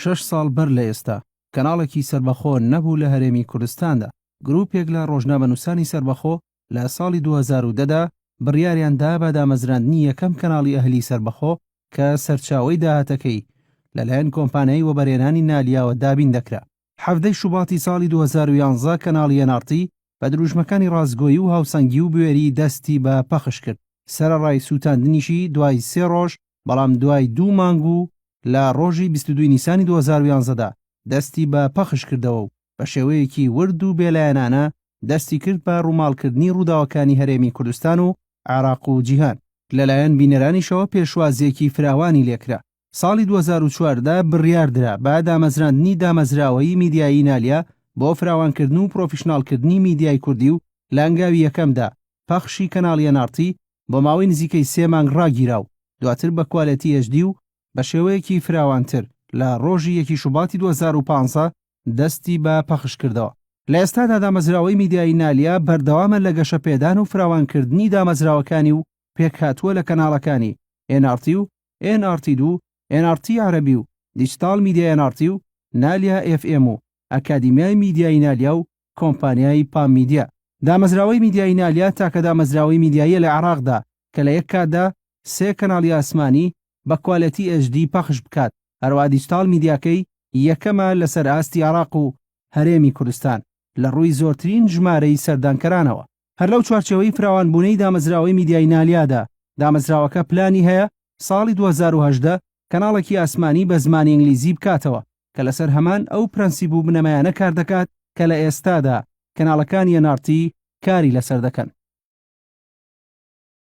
6 ساڵ بەر لە ئێستا کەناڵێکی سەربەخۆ نەبوو لە هەرێمی کوردستاندا. گروپێک لە ڕۆژنامەنووسانی سەربەخۆ لە ساڵی 2010دا بڕیاریاندا بە دامەزراندنی یەکەم کەناڵی ئەهلی سەربەخۆ کە سەرچاوەی داهاتەکەی لەلایەن کۆمپانیای وەبەرهێنانی نالیاوە دابین دەکرا. 17 شوباتی ساڵی 2011 کەناڵی NRT بە دروژمەکانی ڕازگۆیی و هاوسەنگی و بوێری دەستی بە پەخش کرد. سەرەڕای سووتاندنیشی دوای 3 ڕۆژ، بەڵام دوای 2 مانگ و لە ڕۆژی 22 نیسانی 2011دا دەستی بە پەخش کردەوە و بە شێوەیەکی ورد و بێلایەنانە دەستی کرد بە ڕووماڵکردنی ڕووداوەکانی هەرێمی کوردستان و عێراق و جیهان. لەلایەن بینەرانیشەوە پێشوازیەکی فراوانی لێکرا. ساڵی 2014دا بڕیاردرا بە دامەزراندنی دامەزراوەی میدیایی نالیا بۆ فراوانکردن و پرۆفیشناڵکردنی میدیای کوردی و لە ئەنگاوی یەکەمدا پەخشی کەناڵی NRT بۆ ماوەی نزیکەی 3 مانگ ڕاگیرا و دواتر بە کوالەتی HD و بە شێوەیەکی فراوانتر لە ڕۆژی 1 شوباتی 2015 دەستی بە پەخش کردەوە. لە ئێستادا دامەزراوەی میدیایی نالیا بەردەوامە لە گەشەپێدان و فراوانکردنی دامەزراوەکانی و پێکهاتووە لە کەناڵەکانی NRT و NRT2، NRT عەرەبی و دیجیتال میدیای NRT و نالیا FM و ئەکادیمیای میدیای نالیا و کۆمپانیای پام میدیا. دامەزراوەی میدیای نالیا تاکە دامەزراوەی میدیاییە لە عێراقدا کە لە یەک کاتدا 3 کەناڵی ئاسمانی بە کوالەتی HD پەخش بکات. هەروە دیجیتال میدیاکەی یەکەمە لەسەر ئاستی عێراق و هەرێمی کوردستان لە ڕووی زۆرترین ژمارەی سەردانکەرانەوە. هەر لەو چوارچێوەی فراوانبوونەی دامەزراوەی میدیای نالیادا دامەزراوەکە پلانی هەیە ساڵی 2018 کەناڵێکی ئاسمانی بە زمانی ئینگلیزی بکاتەوە کە لەسەر هەمان ئەو پرەنسیب و بنەمایانە کار دەکات کە لە ئێستادا کەناڵەکانی NRT کاری لەسەر دەکەن.